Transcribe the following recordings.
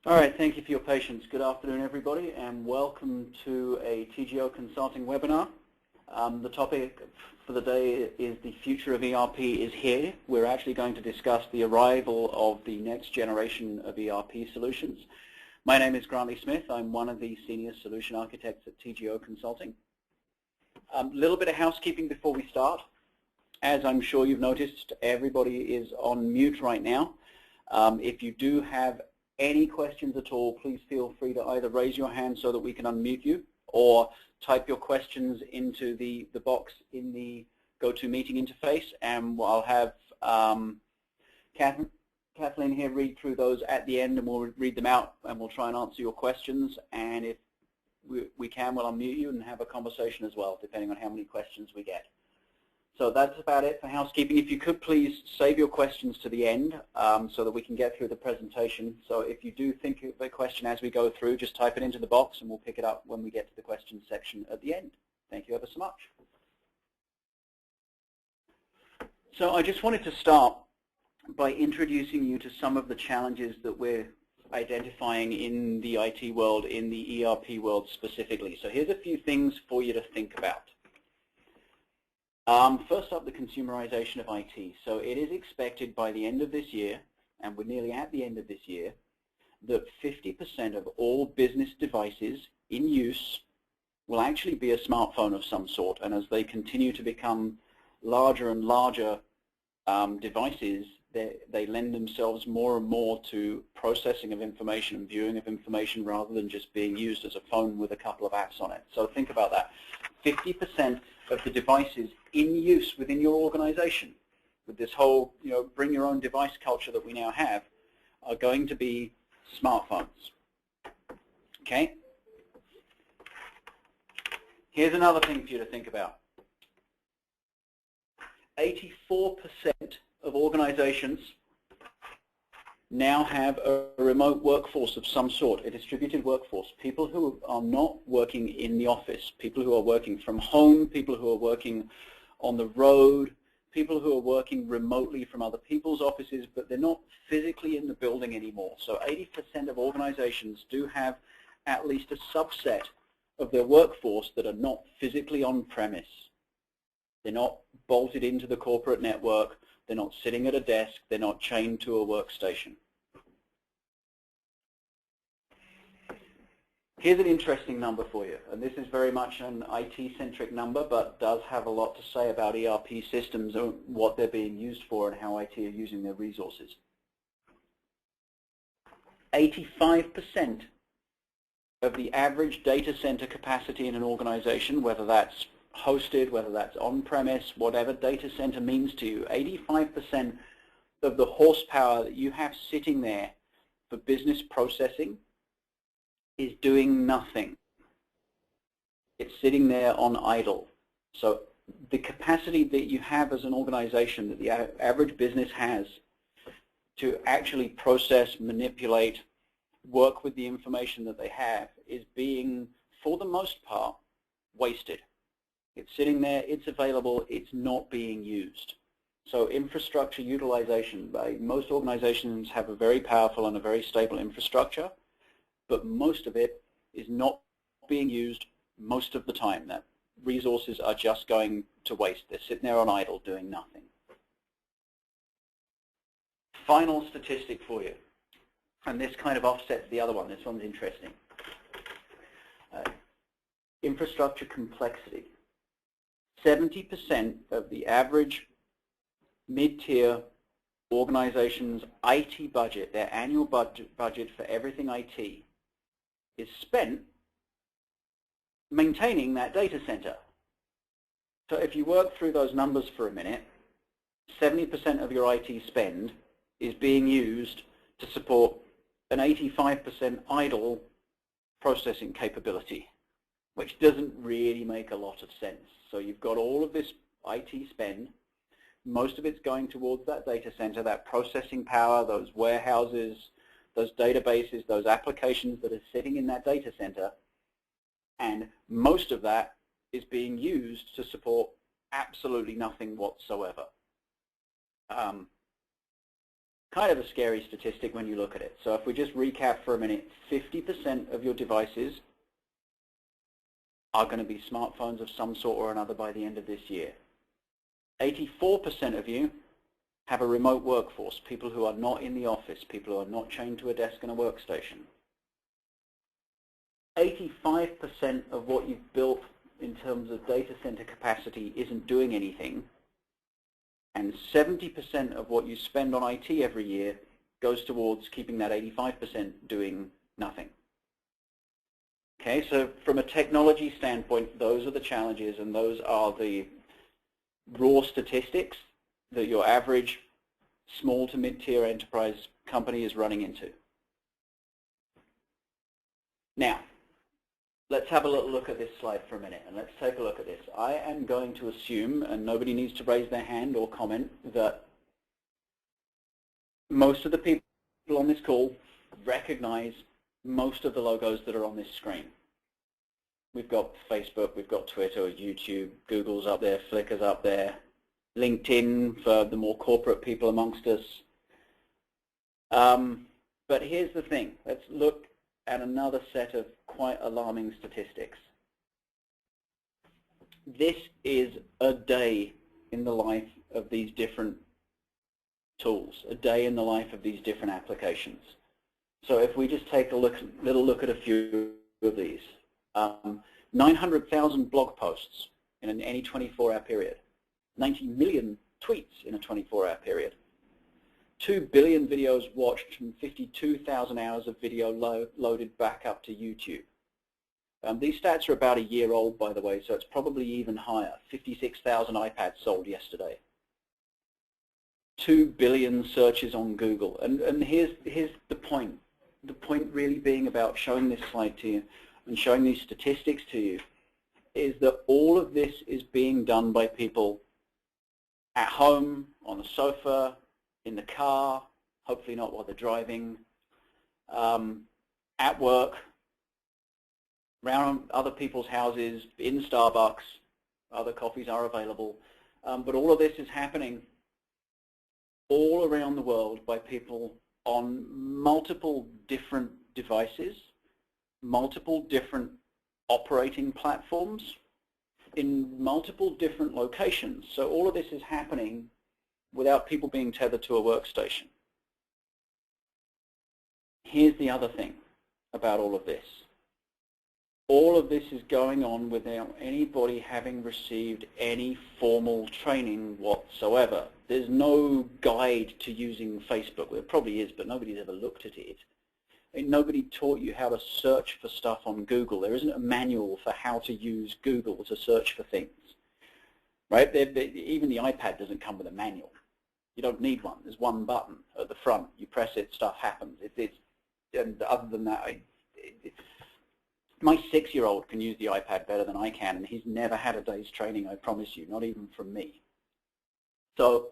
All right, thank you for your patience. Good afternoon, everybody, and welcome to a TGO Consulting webinar. The topic for the day is the future of ERP is here. We're actually going to discuss the arrival of the next generation of ERP solutions. My name is Grantley Smith. I'm one of the senior solution architects at TGO Consulting. A little bit of housekeeping before we start. As I'm sure you've noticed, everybody is on mute right now. If you do have any questions at all, please feel free to either raise your hand so that we can unmute you, or type your questions into the box in the GoToMeeting interface, and I'll have Kathleen here read through those at the end, and we'll read them out, and we'll try and answer your questions, and if we can, we'll unmute you and have a conversation as well, depending on how many questions we get. So that's about it for housekeeping. If you could please save your questions to the end so that we can get through the presentation. So if you do think of a question as we go through, just type it into the box and we'll pick it up when we get to the questions section at the end. Thank you ever so much. So I just wanted to start by introducing you to some of the challenges that we're identifying in the IT world, in the ERP world specifically. So here's a few things for you to think about. First up, the consumerization of IT. So it is expected by the end of this year, and we're nearly at the end of this year, that 50% of all business devices in use will actually be a smartphone of some sort. And as they continue to become larger and larger devices, they lend themselves more and more to processing of information and viewing of information rather than just being used as a phone with a couple of apps on it. So think about that. 50% of the devices in use within your organization, with this whole bring your own device culture that we now have, are going to be smartphones. Okay? Here's another thing for you to think about. 84% of organizations now have a remote workforce of some sort, a distributed workforce, people who are not working in the office, people who are working from home, people who are working on the road, people who are working remotely from other people's offices, but they're not physically in the building anymore. So 80% of organizations do have at least a subset of their workforce that are not physically on premise. They're not bolted into the corporate network. They're not sitting at a desk. They're not chained to a workstation. Here's an interesting number for you, and this is very much an IT-centric number, but does have a lot to say about ERP systems and what they're being used for and how IT are using their resources. 85% of the average data center capacity in an organization, whether that's hosted, whether that's on-premise, whatever data center means to you, 85% of the horsepower that you have sitting there for business processing is doing nothing. It's sitting there on idle. So the capacity that you have as an organization, that the average business has to actually process, manipulate, work with the information that they have, is being, for the most part, wasted. It's sitting there, it's available, it's not being used. So infrastructure utilization, most organizations have a very powerful and a very stable infrastructure, but most of it is not being used most of the time. That resources are just going to waste. They're sitting there on idle doing nothing. Final statistic for you, and this kind of offsets the other one. This one's interesting. Infrastructure complexity. 70% of the average mid-tier organization's IT budget, their annual budget for everything IT, is spent maintaining that data center. So if you work through those numbers for a minute, 70% of your IT spend is being used to support an 85% idle processing capability, which doesn't really make a lot of sense. So you've got all of this IT spend, most of it's going towards that data center, that processing power, those warehouses, those databases, those applications that are sitting in that data center, and most of that is being used to support absolutely nothing whatsoever. kind of a scary statistic when you look at it. So if we just recap for a minute, 50% of your devices are going to be smartphones of some sort or another by the end of this year. 84% of you have a remote workforce, people who are not in the office, people who are not chained to a desk and a workstation. 85% of what you've built in terms of data center capacity isn't doing anything, and 70% of what you spend on IT every year goes towards keeping that 85% doing nothing. Okay, so from a technology standpoint, those are the challenges and those are the raw statistics that your average small to mid-tier enterprise company is running into. Now, let's have a little look at this slide for a minute, and let's take a look at this. I am going to assume, and nobody needs to raise their hand or comment, that most of the people on this call recognize most of the logos that are on this screen. We've got Facebook, we've got Twitter, YouTube, Google's up there, Flickr's up there, LinkedIn for the more corporate people amongst us. But here's the thing. Let's look at another set of quite alarming statistics. This is a day in the life of these different tools, a day in the life of these different applications. So if we just take a little look at a few of these. 900,000 blog posts in any 24-hour period. 90 million tweets in a 24-hour period. 2 billion videos watched and 52,000 hours of video loaded back up to YouTube. These stats are about a year old, by the way, so it's probably even higher. 56,000 iPads sold yesterday. 2 billion searches on Google. And here's the point. The point really being about showing this slide to you and showing these statistics to you is that all of this is being done by people at home, on the sofa, in the car, hopefully not while they're driving, at work, around other people's houses, in Starbucks, other coffees are available. But all of this is happening all around the world by people on multiple different devices, multiple different operating platforms, in multiple different locations. So all of this is happening without people being tethered to a workstation. Here's the other thing about all of this. All of this is going on without anybody having received any formal training whatsoever. There's no guide to using Facebook. There probably is, but nobody's ever looked at it. And nobody taught you how to search for stuff on Google. There isn't a manual for how to use Google to search for things. Right? Even the iPad doesn't come with a manual. You don't need one. There's one button at the front. You press it, stuff happens. And other than that, my 6-year-old can use the iPad better than I can, and he's never had a day's training, I promise you, not even from me. So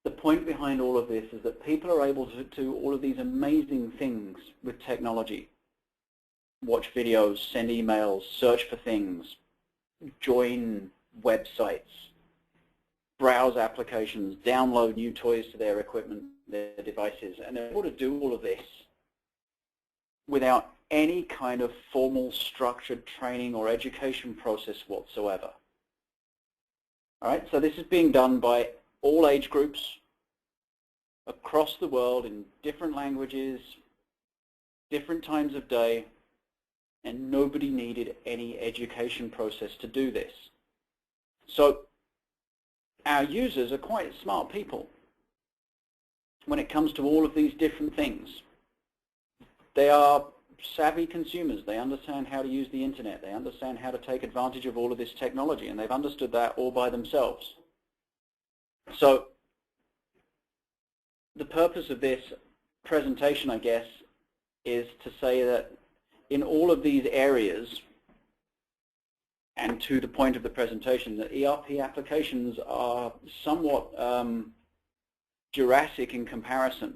the point behind all of this is that people are able to do all of these amazing things with technology. Watch videos, send emails, search for things, join websites, browse applications, download new toys to their equipment, their devices, and they're able to do all of this without any kind of formal structured training or education process whatsoever. All right, so this is being done by all age groups across the world in different languages, different times of day, and nobody needed any education process to do this. So our users are quite smart people when it comes to all of these different things. They are savvy consumers. They understand how to use the internet. They understand how to take advantage of all of this technology, and they've understood that all by themselves. So the purpose of this presentation, I guess, is to say that in all of these areas, and to the point of the presentation, that ERP applications are somewhat Jurassic in comparison.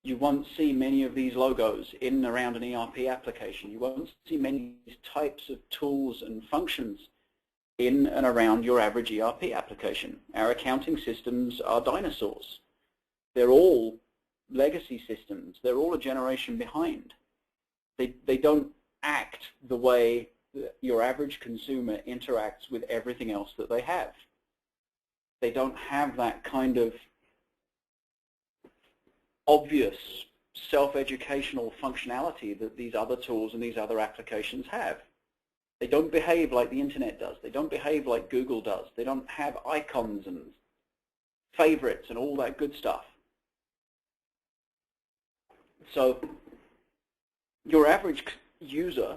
You won't see many of these logos in and around an ERP application. You won't see many of these types of tools and functions in and around your average ERP application. Our accounting systems are dinosaurs. They're all legacy systems, they're all a generation behind. They don't act the way that your average consumer interacts with everything else that they have. They don't have that kind of obvious self-educational functionality that these other tools and these other applications have. They don't behave like the internet does. They don't behave like Google does. They don't have icons and favorites and all that good stuff. So your average user,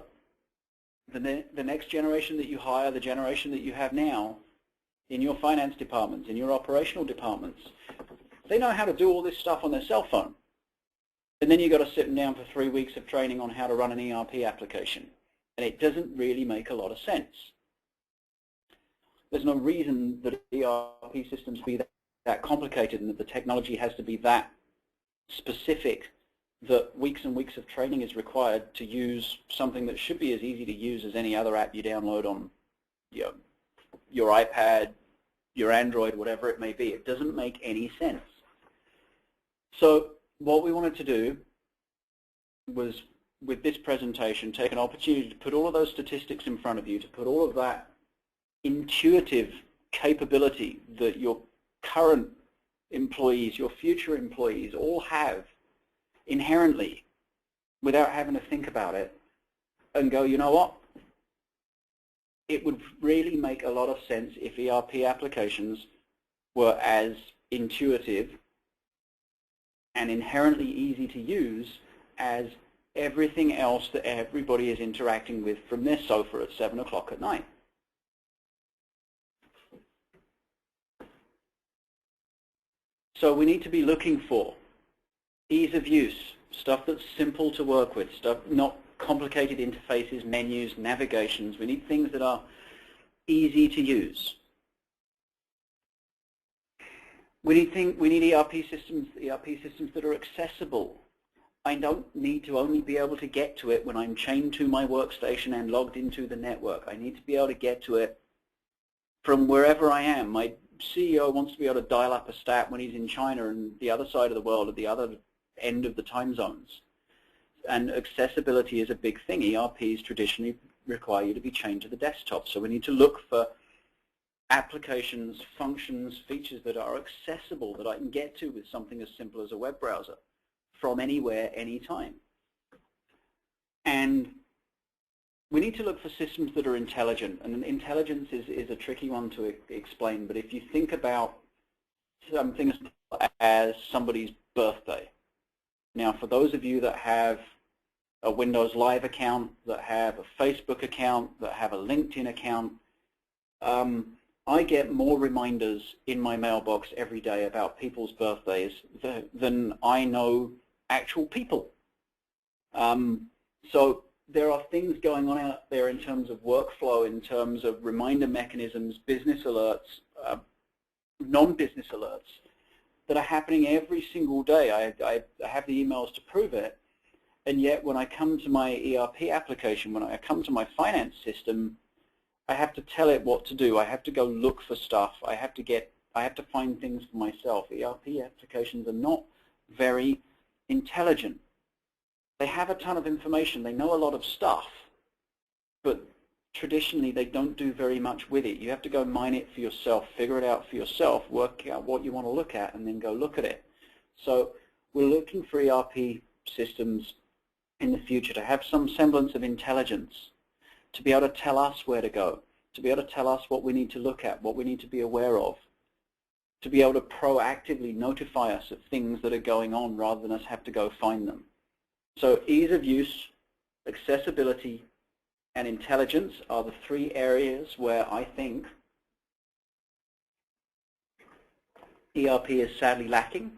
the next generation that you hire, the generation that you have now in your finance departments, in your operational departments, they know how to do all this stuff on their cell phone. And then you've got to sit them down for 3 weeks of training on how to run an ERP application. And it doesn't really make a lot of sense. There's no reason that ERP systems be that complicated and that the technology has to be that specific that weeks and weeks of training is required to use something that should be as easy to use as any other app you download on your iPad, your Android, whatever it may be. It doesn't make any sense. So what we wanted to do was, with this presentation, take an opportunity to put all of those statistics in front of you, to put all of that intuitive capability that your current employees, your future employees all have inherently without having to think about it, and go, you know what? It would really make a lot of sense if ERP applications were as intuitive and inherently easy to use as everything else that everybody is interacting with from their sofa at 7 o'clock at night. So we need to be looking for ease of use, stuff that's simple to work with, stuff not complicated interfaces, menus, navigations. We need things that are easy to use. We need ERP systems that are accessible. I don't need to only be able to get to it when I'm chained to my workstation and logged into the network. I need to be able to get to it from wherever I am. My CEO wants to be able to dial up a stat when he's in China and the other side of the world, at the other end of the time zones. And accessibility is a big thing. ERPs traditionally require you to be chained to the desktop. So we need to look for applications, functions, features that are accessible, that I can get to with something as simple as a web browser from anywhere, anytime. And we need to look for systems that are intelligent. And intelligence is a tricky one to explain, but if you think about something as somebody's birthday. Now, for those of you that have a Windows Live account, that have a Facebook account, that have a LinkedIn account, I get more reminders in my mailbox every day about people's birthdays than I know actual people. So there are things going on out there in terms of workflow, in terms of reminder mechanisms, business alerts, non-business alerts that are happening every single day. I have the emails to prove it, and yet when I come to my ERP application, when I come to my finance system, I have to tell it what to do. I have to go look for stuff. I have to find things for myself. ERP applications are not very intelligent. They have a ton of information. They know a lot of stuff, but traditionally they don't do very much with it. You have to go mine it for yourself, figure it out for yourself, work out what you want to look at, and then go look at it. So we're looking for ERP systems in the future to have some semblance of intelligence, to be able to tell us where to go, to be able to tell us what we need to look at, what we need to be aware of, to be able to proactively notify us of things that are going on rather than us have to go find them. So ease of use, accessibility, and intelligence are the three areas where I think ERP is sadly lacking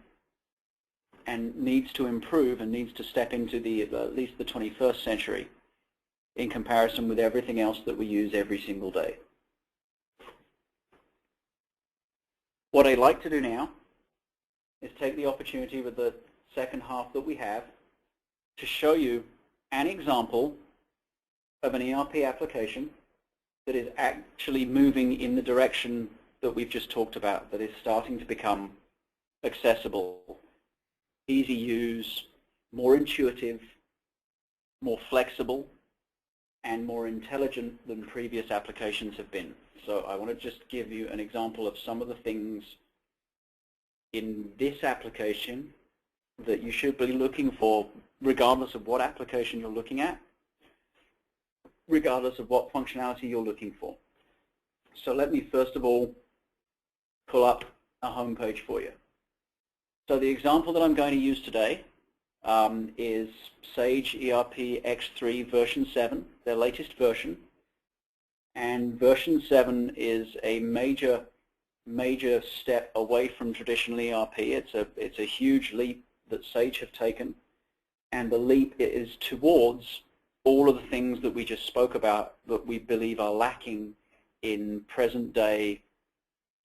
and needs to improve and needs to step into at least the 21st century in comparison with everything else that we use every single day. What I'd like to do now is take the opportunity with the second half that we have to show you an example of an ERP application that is actually moving in the direction that we've just talked about, that is starting to become accessible. easy use, more intuitive, more flexible, and more intelligent than previous applications have been. So I want to just give you an example of some of the things in this application that you should be looking for, regardless of what application you're looking at, regardless of what functionality you're looking for. So let me first of all pull up a home page for you. So the example that I'm going to use today is Sage ERP X3 version 7, their latest version. And version 7 is a major step away from traditional ERP. It's a huge leap that Sage have taken, and the leap is towards all of the things that we just spoke about that we believe are lacking in present-day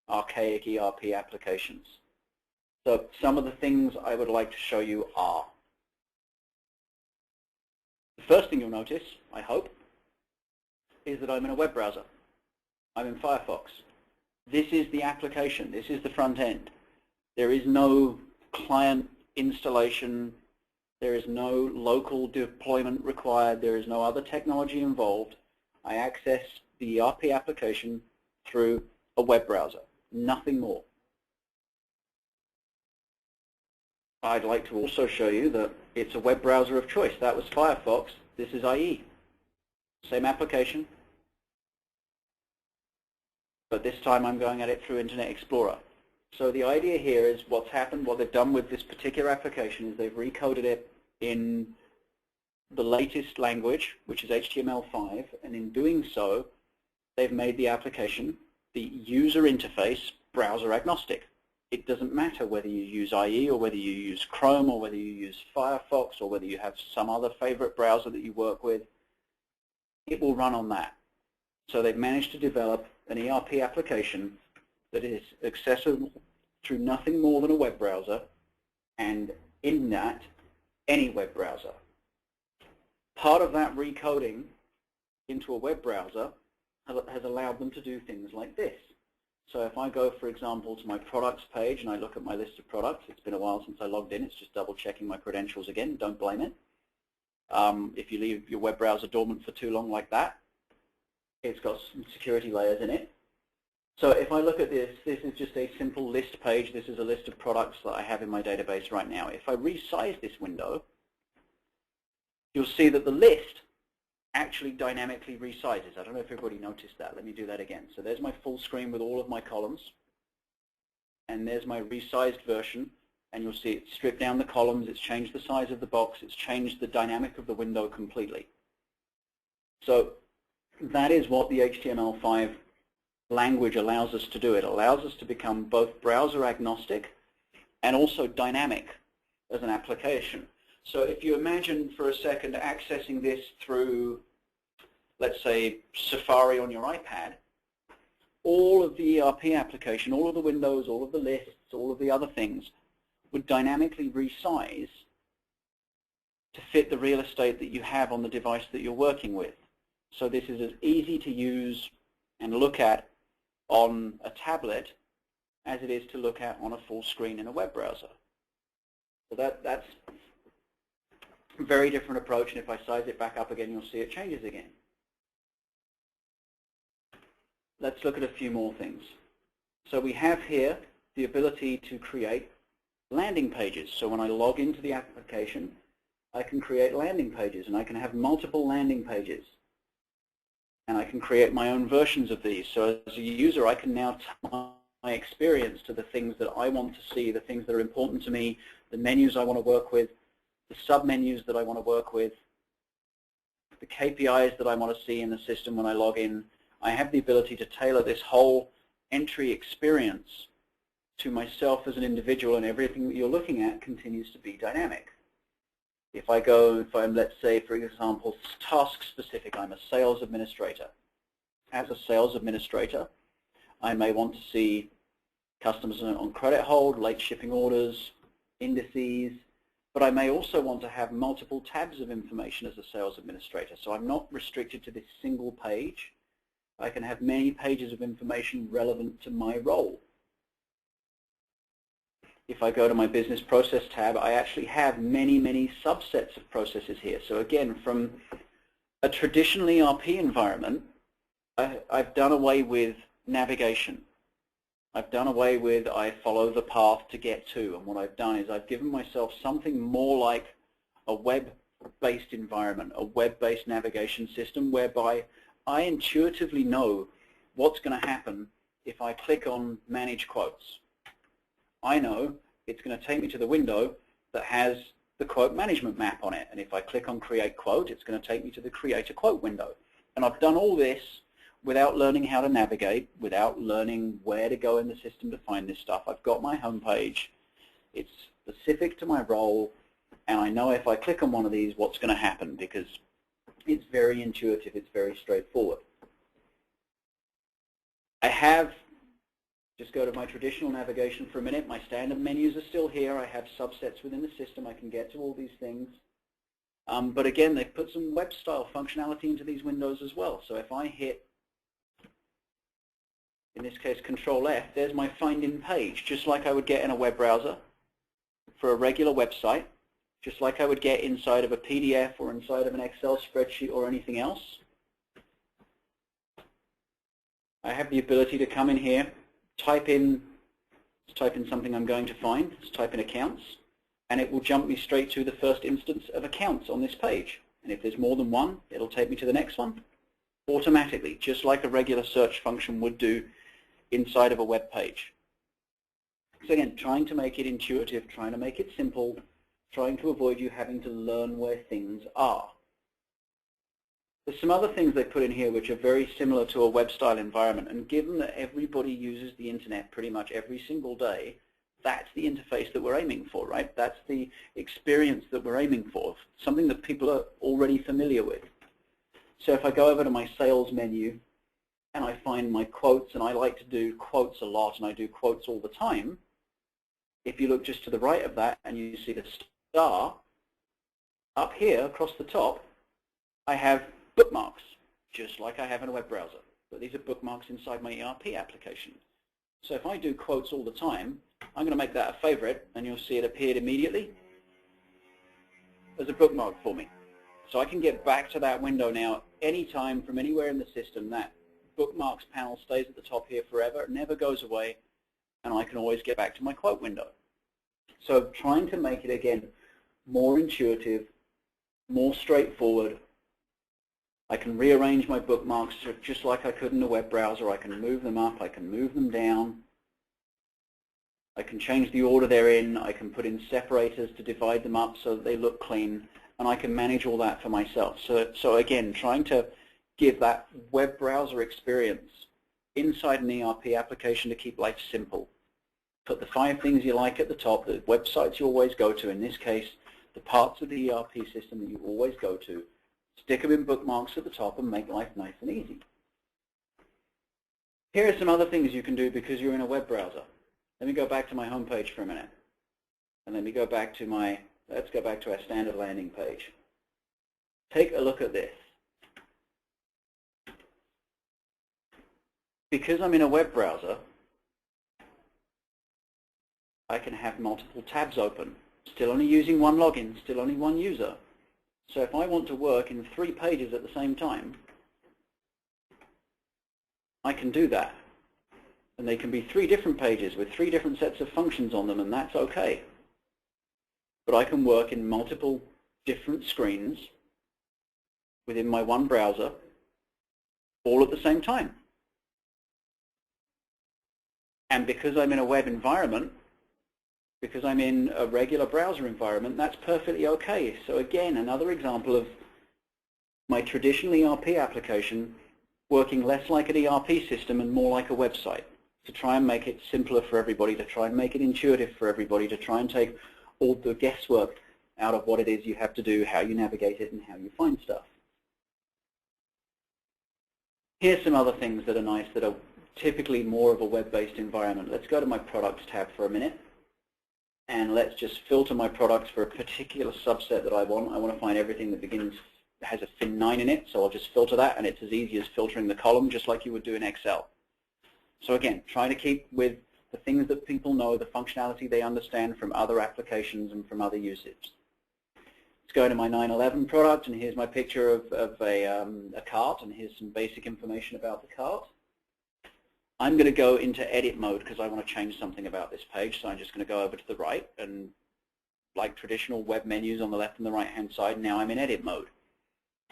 archaic ERP applications. So some of the things I would like to show you are: the first thing you'll notice, I hope, is that I'm in a web browser. I'm in Firefox. This is the application. This is the front end. There is no client installation. There is no local deployment required. There is no other technology involved. I access the ERP application through a web browser, nothing more. I'd like to also show you that it's a web browser of choice. That was Firefox. This is IE. Same application, but this time I'm going at it through Internet Explorer. So the idea here is what's happened, what they've done with this particular application is they've recoded it in the latest language, which is HTML5, and in doing so, they've made the application, the user interface, browser agnostic. It doesn't matter whether you use IE or whether you use Chrome or whether you use Firefox or whether you have some other favorite browser that you work with, it will run on that. So they've managed to develop an ERP application that is accessible through nothing more than a web browser, and in that, any web browser. Part of that recoding into a web browser has allowed them to do things like this. So if I go, for example, to my products page and I look at my list of products, it's been a while since I logged in, it's just double checking my credentials again, don't blame it. If you leave your web browser dormant for too long like that, it's got some security layers in it. So if I look at this, this is just a simple list page. This is a list of products that I have in my database right now. If I resize this window, you'll see that the list actually dynamically resizes. I don't know if everybody noticed that. Let me do that again. So there's my full screen with all of my columns, and there's my resized version, and you'll see it's stripped down the columns, it's changed the size of the box, it's changed the dynamic of the window completely. So that is what the HTML5 language allows us to do. It allows us to become both browser agnostic and also dynamic as an application. So if you imagine for a second accessing this through, let's say, Safari on your iPad, all of the ERP application, all of the windows, all of the lists, all of the other things would dynamically resize to fit the real estate that you have on the device that you're working with. So this is as easy to use and look at on a tablet as it is to look at on a full screen in a web browser. So that's a very different approach, and if I size it back up again, you'll see it changes again. Let's look at a few more things. So we have here the ability to create landing pages. So when I log into the application, I can create landing pages, and I can have multiple landing pages. And I can create my own versions of these. So as a user, I can now tell my experience to the things that I want to see, the things that are important to me, the menus I want to work with, the sub-menus that I want to work with, the KPIs that I want to see in the system when I log in. I have the ability to tailor this whole entry experience to myself as an individual, and everything that you're looking at continues to be dynamic. If I'm, let's say, for example, task specific, I'm a sales administrator. As a sales administrator, I may want to see customers on credit hold, late shipping orders, indices, but I may also want to have multiple tabs of information as a sales administrator. So I'm not restricted to this single page. I can have many pages of information relevant to my role. if I go to my business process tab, I actually have many, many subsets of processes here. So again, from a traditional ERP environment, I've done away with navigation. I've done away with I follow the path to get to, and what I've done is I've given myself something more like a web-based environment, a web-based navigation system whereby I intuitively know what's going to happen if I click on Manage Quotes. I know it's going to take me to the window that has the quote management map on it, and if I click on Create Quote, it's going to take me to the Create a Quote window. And I've done all this without learning how to navigate, without learning where to go in the system to find this stuff. I've got my home page. It's specific to my role, and I know if I click on one of these what's going to happen because it's very intuitive, it's very straightforward. I have, just go to my traditional navigation for a minute, my standard menus are still here. I have subsets within the system. I can get to all these things. But again, they've put some web-style functionality into these windows as well. So if I hit, in this case, Control-F, there's my Find In page, just like I would get in a web browser for a regular website, just like I would get inside of a PDF or inside of an Excel spreadsheet or anything else. I have the ability to come in here, type in something I'm going to find, let's type in accounts, and it will jump me straight to the first instance of accounts on this page. And if there's more than one, it'll take me to the next one automatically, just like a regular search function would do inside of a web page. So again, trying to make it intuitive, trying to make it simple, trying to avoid you having to learn where things are. There's some other things they put in here which are very similar to a web-style environment, and given that everybody uses the internet pretty much every single day, that's the interface that we're aiming for, right? That's the experience that we're aiming for, something that people are already familiar with. So if I go over to my sales menu and I find my quotes, and I like to do quotes a lot, and I do quotes all the time, if you look just to the right of that and you see the star, up here across the top, I have bookmarks, just like I have in a web browser. But these are bookmarks inside my ERP application. So if I do quotes all the time, I'm going to make that a favorite, and you'll see it appeared immediately as a bookmark for me. So I can get back to that window now anytime from anywhere in the system. That bookmarks panel stays at the top here forever. It never goes away, and I can always get back to my quote window. So trying to make it, again, more intuitive, more straightforward. I can rearrange my bookmarks just like I could in a web browser. I can move them up, I can move them down. I can change the order they're in. I can put in separators to divide them up so that they look clean, and I can manage all that for myself. So again, trying to give that web browser experience inside an ERP application to keep life simple. Put the 5 things you like at the top, the websites you always go to, in this case, the parts of the ERP system that you always go to, stick them in bookmarks at the top and make life nice and easy. Here are some other things you can do because you're in a web browser. Let me go back to my home page for a minute. And let me go back to let's go back to our standard landing page. Take a look at this. Because I'm in a web browser, I can have multiple tabs open. Still only using one login, still only one user. So if I want to work in 3 pages at the same time, I can do that. And they can be 3 different pages with 3 different sets of functions on them, and that's okay. But I can work in multiple different screens within my one browser, all at the same time. And because I'm in a web environment, because I'm in a regular browser environment, that's perfectly okay. So again, another example of my traditional ERP application working less like an ERP system and more like a website, to try and make it simpler for everybody, to try and make it intuitive for everybody, to try and take all the guesswork out of what it is you have to do, how you navigate it, and how you find stuff. Here's some other things that are nice that are typically more of a web-based environment. Let's go to my products tab for a minute. And let's just filter my products for a particular subset that I want. I want to find everything that has a fin 9 in it, so I'll just filter that, and it's as easy as filtering the column, just like you would do in Excel. So again, trying to keep with the things that people know, the functionality they understand from other applications and from other usage. Let's go to my 911 product, and here's my picture of a cart, and here's some basic information about the cart. I'm going to go into edit mode because I want to change something about this page, so I'm just going to go over to the right, and like traditional web menus on the left and the right-hand side, now I'm in edit mode.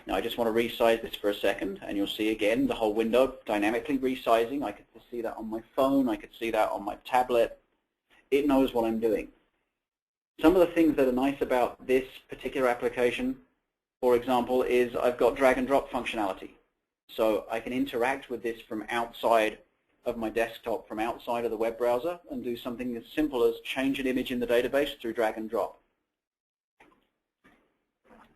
Now I just want to resize this for a second, and you'll see again the whole window dynamically resizing. I could see that on my phone, I could see that on my tablet. It knows what I'm doing. Some of the things that are nice about this particular application, for example, is I've got drag and drop functionality. So I can interact with this from outside of my desktop, from outside of the web browser, and do something as simple as change an image in the database through drag and drop.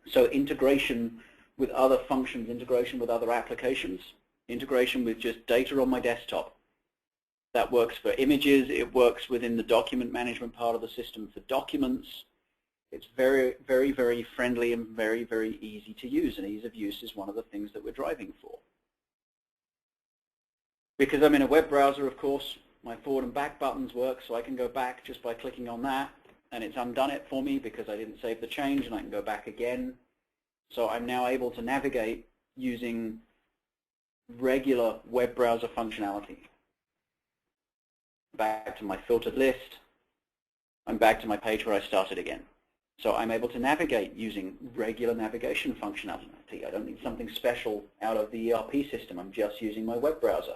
So integration with other functions, integration with other applications, integration with just data on my desktop. That works for images, it works within the document management part of the system for documents. It's very, very, very friendly and very, very easy to use, and ease of use is one of the things that we're driving for. Because I'm in a web browser, of course, my forward and back buttons work, so I can go back just by clicking on that, and it's undone it for me because I didn't save the change, and I can go back again. So I'm now able to navigate using regular web browser functionality. Back to my filtered list. I'm back to my page where I started again. So I'm able to navigate using regular navigation functionality. I don't need something special out of the ERP system. I'm just using my web browser.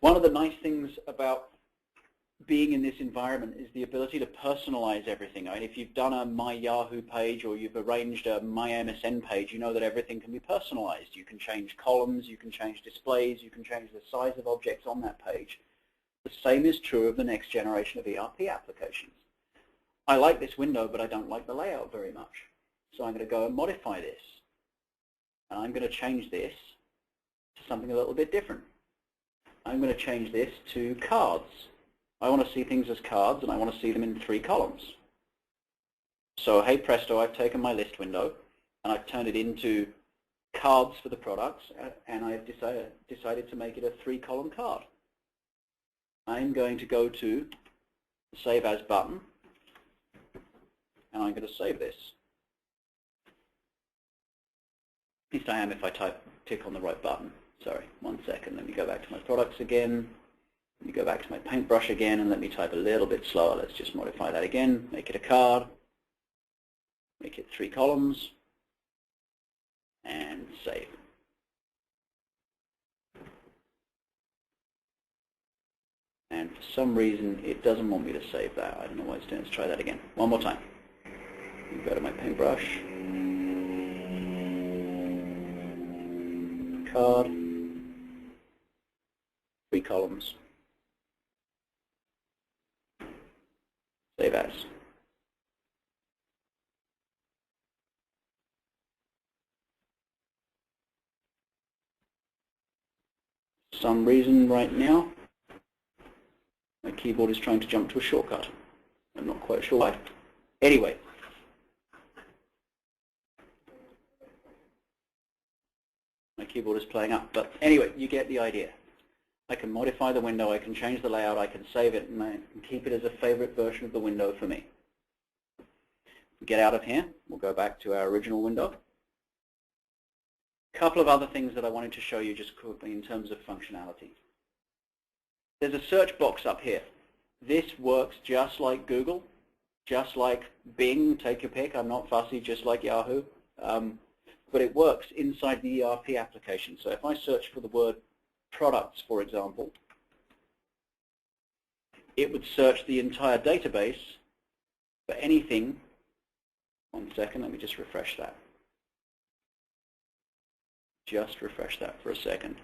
One of the nice things about being in this environment is the ability to personalize everything. I mean, if you've done a My Yahoo page or you've arranged a My MSN page, you know that everything can be personalized. You can change columns, you can change displays, you can change the size of objects on that page. The same is true of the next generation of ERP applications. I like this window, but I don't like the layout very much. So I'm going to go and modify this. And I'm going to change this to something a little bit different. I'm going to change this to cards. I want to see things as cards, and I want to see them in 3 columns. So, hey presto, I've taken my list window, and I've turned it into cards for the products, and I've decided to make it a 3-column card. I'm going to go to the Save As button, and I'm going to save this. At least I am if I tick on the right button. Sorry, 1 second. Let me go back to my products again. Let me go back to my paintbrush again, and let me type a little bit slower. Let's just modify that again. Make it a card. Make it 3 columns. And save. And for some reason, it doesn't want me to save that. I don't know why it's doing. Let's try that again. One more time. Go to my paintbrush. Card. 3 columns. Save as. For some reason right now, my keyboard is trying to jump to a shortcut. I'm not quite sure why. Anyway. My keyboard is playing up, but anyway, you get the idea. I can modify the window, I can change the layout, I can save it, and I can keep it as a favorite version of the window for me. Get out of here, we'll go back to our original window. A couple of other things that I wanted to show you just quickly in terms of functionality. There's a search box up here. This works just like Google, just like Bing, take your pick, I'm not fussy, just like Yahoo. But it works inside the ERP application. So if I search for the word products, for example, it would search the entire database for anything. 1 second, let me just refresh that. Just refresh that for a second.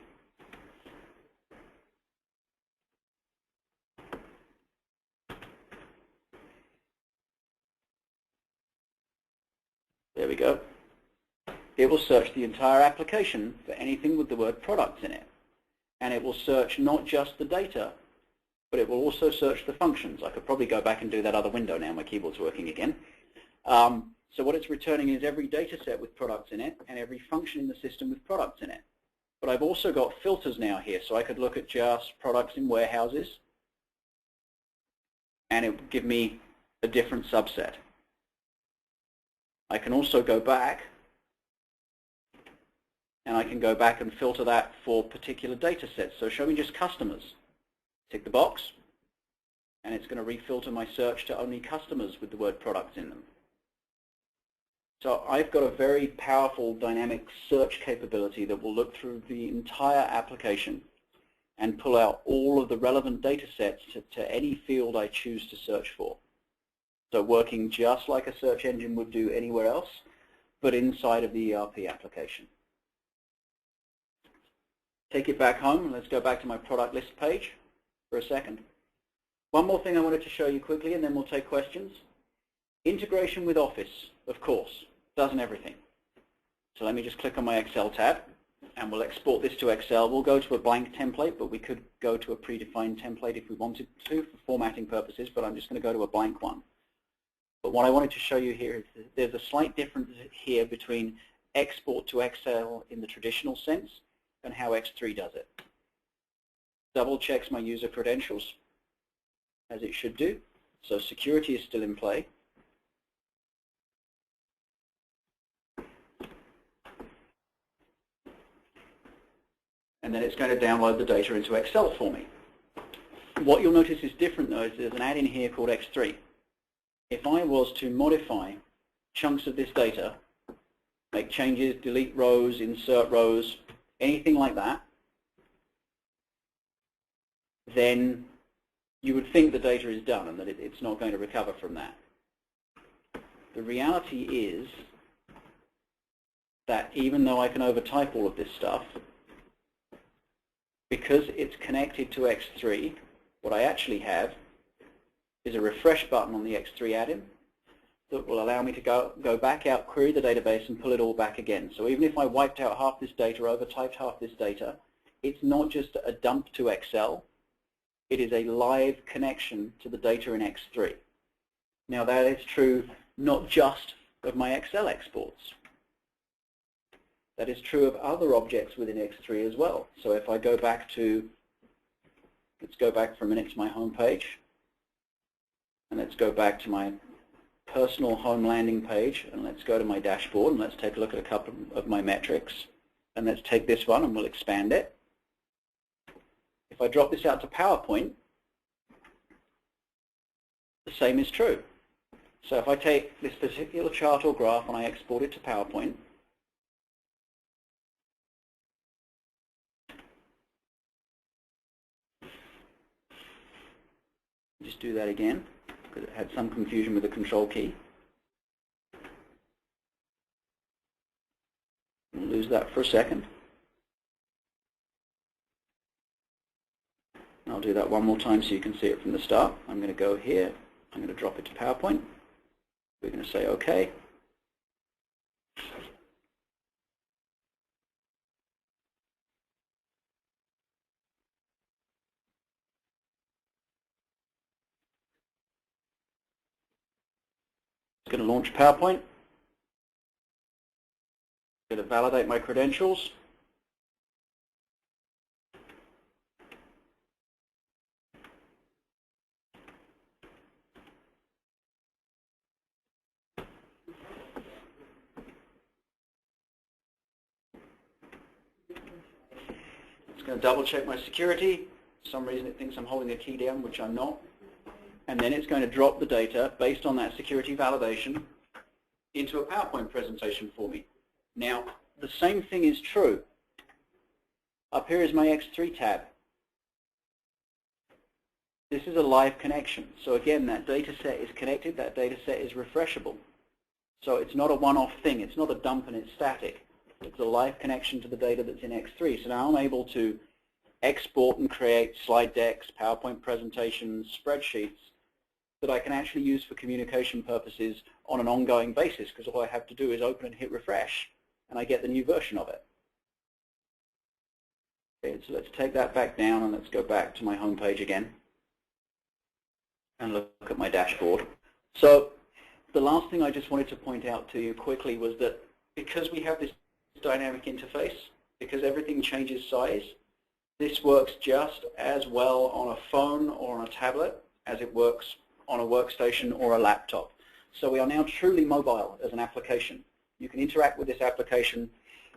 There we go. It will search the entire application for anything with the word products in it. And it will search not just the data, but it will also search the functions. I could probably go back and do that other window now. My keyboard's working again. So what it's returning is every data set with products in it and every function in the system with products in it. But I've also got filters now here, so I could look at just products in warehouses, and it would give me a different subset. I can also go back, and I can go back and filter that for particular data sets. So show me just customers. Tick the box, and it's going to refilter my search to only customers with the word products in them. So I've got a very powerful dynamic search capability that will look through the entire application and pull out all of the relevant data sets to any field I choose to search for. So working just like a search engine would do anywhere else, but inside of the ERP application. Take it back home, and let's go back to my product list page for a second. One more thing I wanted to show you quickly, and then we'll take questions. Integration with Office, of course, doesn't everything. So let me just click on my Excel tab, and we'll export this to Excel. We'll go to a blank template, but we could go to a predefined template if we wanted to for formatting purposes, but I'm just going to go to a blank one. But what I wanted to show you here is that there's a slight difference here between export to Excel in the traditional sense and how X3 does it. Double checks my user credentials, as it should do. So security is still in play. And then it's going to download the data into Excel for me. What you'll notice is different though is there's an add-in here called X3. If I was to modify chunks of this data, make changes, delete rows, insert rows, anything like that, then you would think the data is done and that it's not going to recover from that. The reality is that even though I can overtype all of this stuff, because it's connected to X3, what I actually have is a refresh button on the X3 add-in that will allow me to go back out, query the database, and pull it all back again. So even if I wiped out half this data, overtyped half this data, it's not just a dump to Excel. It is a live connection to the data in X3. Now that is true not just of my Excel exports. That is true of other objects within X3 as well. So if I go back to, let's go back for a minute to my home page, and let's go back to my personal home landing page, and let's go to my dashboard, and let's take a look at a couple of my metrics. And let's take this one and we'll expand it. If I drop this out to PowerPoint, the same is true. So if I take this particular chart or graph and I export it to PowerPoint, just do that again because it had some confusion with the control key. We'll lose that for a second. I'll do that one more time so you can see it from the start. I'm going to go here. I'm going to drop it to PowerPoint. We're going to say OK. It's going to launch PowerPoint. I'm going to validate my credentials. It's going to double check my security. For some reason it thinks I'm holding a key down, which I'm not. And then it's going to drop the data based on that security validation into a PowerPoint presentation for me. Now, the same thing is true. Up here is my X3 tab. This is a live connection. So again, that data set is connected, that data set is refreshable. So it's not a one-off thing, it's not a dump and it's static. It's a live connection to the data that's in X3. So now I'm able to export and create slide decks, PowerPoint presentations, spreadsheets that I can actually use for communication purposes on an ongoing basis, because all I have to do is open and hit refresh and I get the new version of it. Okay, so let's take that back down and let's go back to my home page again and look at my dashboard. So the last thing I just wanted to point out to you quickly was that because we have this dynamic interface, because everything changes size. This works just as well on a phone or on a tablet as it works on a workstation or a laptop. So we are now truly mobile as an application. You can interact with this application,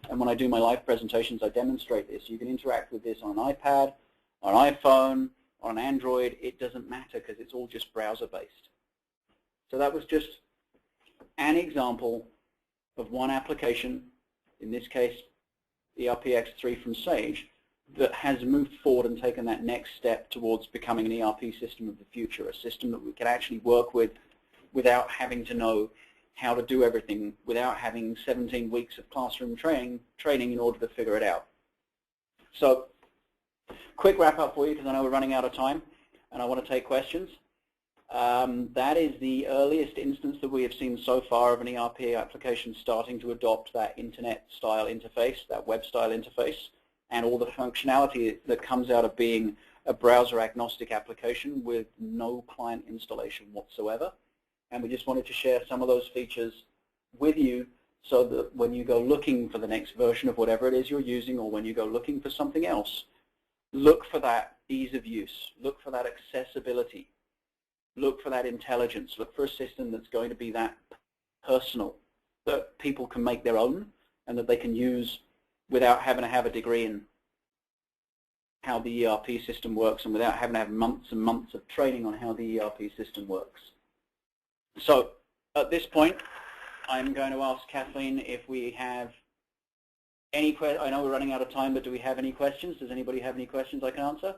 and when I do my live presentations, I demonstrate this. You can interact with this on an iPad, on an iPhone, on an Android. It doesn't matter because it's all just browser-based. So that was just an example of one application, in this case ERP X3 from Sage, that has moved forward and taken that next step towards becoming an ERP system of the future, a system that we can actually work with without having to know how to do everything, without having 17 weeks of classroom training in order to figure it out. So, quick wrap up for you because I know we're running out of time and I want to take questions. That is the earliest instance that we have seen so far of an ERP application starting to adopt that internet-style interface, that web-style interface, and all the functionality that comes out of being a browser-agnostic application with no client installation whatsoever. And we just wanted to share some of those features with you so that when you go looking for the next version of whatever it is you're using, or when you go looking for something else, look for that ease of use, look for that accessibility, look for that intelligence, look for a system that's going to be that personal, that people can make their own and that they can use without having to have a degree in how the ERP system works and without having to have months and months of training on how the ERP system works. So at this point, I'm going to ask Kathleen if we have any questions. I know we're running out of time, but do we have any questions? Does anybody have any questions I can answer?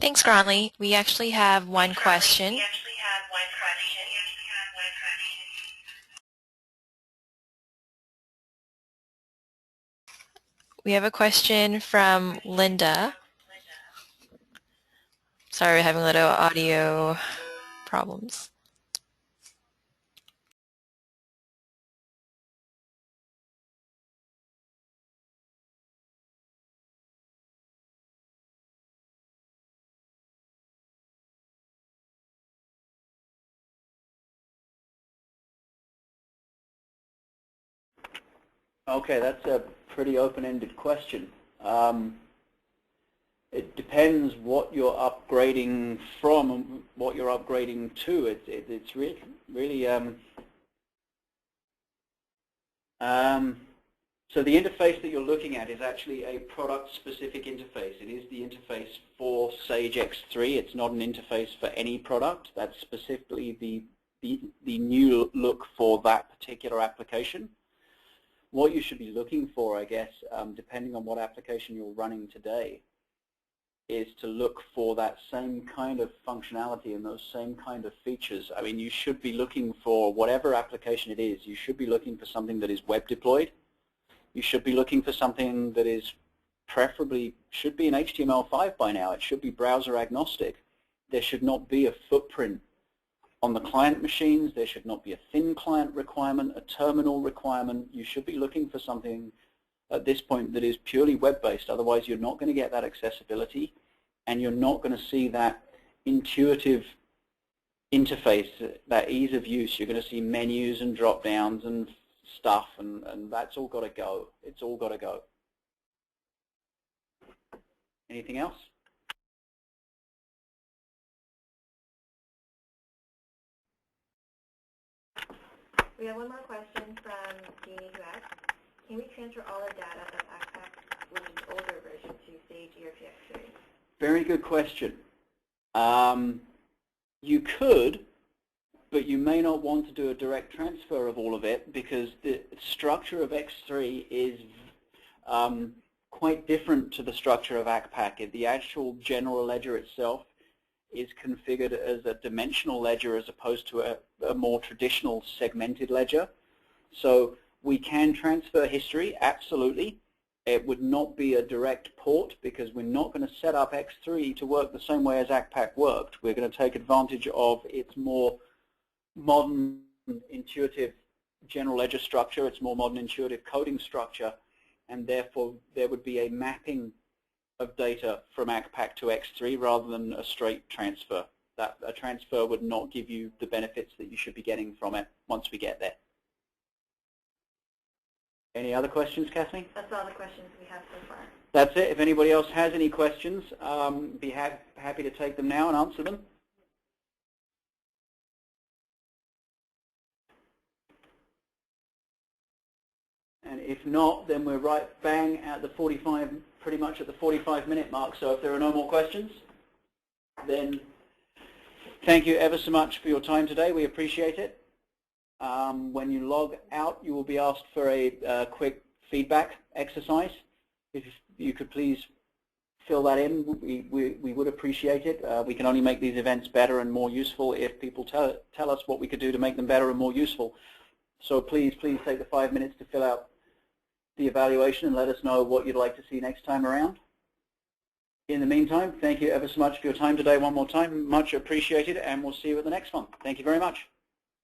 Thanks, Grantley. We actually have one question. We have a question from Linda. Sorry, we're having a little audio problems. Okay, that's a pretty open-ended question. It depends what you're upgrading from and what you're upgrading to. It's really so the interface that you're looking at is actually a product-specific interface. It is the interface for Sage X3. It's not an interface for any product. That's specifically the new look for that particular application. What you should be looking for, I guess, depending on what application you're running today, is to look for that same kind of functionality and those same kind of features. I mean, you should be looking for whatever application it is. You should be looking for something that is web deployed. You should be looking for something that is preferably, should be in HTML5 by now. It should be browser agnostic. There should not be a footprint on the client machines. There should not be a thin client requirement, a terminal requirement. You should be looking for something at this point that is purely web-based. Otherwise, you're not going to get that accessibility, and you're not going to see that intuitive interface, that ease of use. You're going to see menus and drop-downs and stuff, and that's all got to go. It's all got to go. Anything else? We have one more question from Jeannie who asks, can we transfer all the data of ACPAC, which is older version, to Sage ERP X3? Very good question. You could, but you may not want to do a direct transfer of all of it because the structure of X3 is quite different to the structure of ACPAC. The actual general ledger itself is configured as a dimensional ledger as opposed to a more traditional segmented ledger. So we can transfer history, absolutely. It would not be a direct port because we're not going to set up X3 to work the same way as ACPAC worked. We're going to take advantage of its more modern, intuitive general ledger structure. It's more modern, intuitive coding structure, and therefore there would be a mapping of data from ACPAC to X3 rather than a straight transfer. That a transfer would not give you the benefits that you should be getting from it once we get there. Any other questions, Kathleen? That's all the questions we have so far. That's it. If anybody else has any questions, be happy to take them now and answer them. And if not, then we're right bang at the 45, pretty much at the 45-minute mark. So if there are no more questions, then thank you ever so much for your time today. We appreciate it. When you log out, you will be asked for a quick feedback exercise. If you could please fill that in, we would appreciate it. We can only make these events better and more useful if people tell us what we could do to make them better and more useful. So please take the 5 minutes to fill out the evaluation and let us know what you'd like to see next time around. In the meantime, thank you ever so much for your time today one more time. Much appreciated, and we'll see you at the next one. Thank you very much.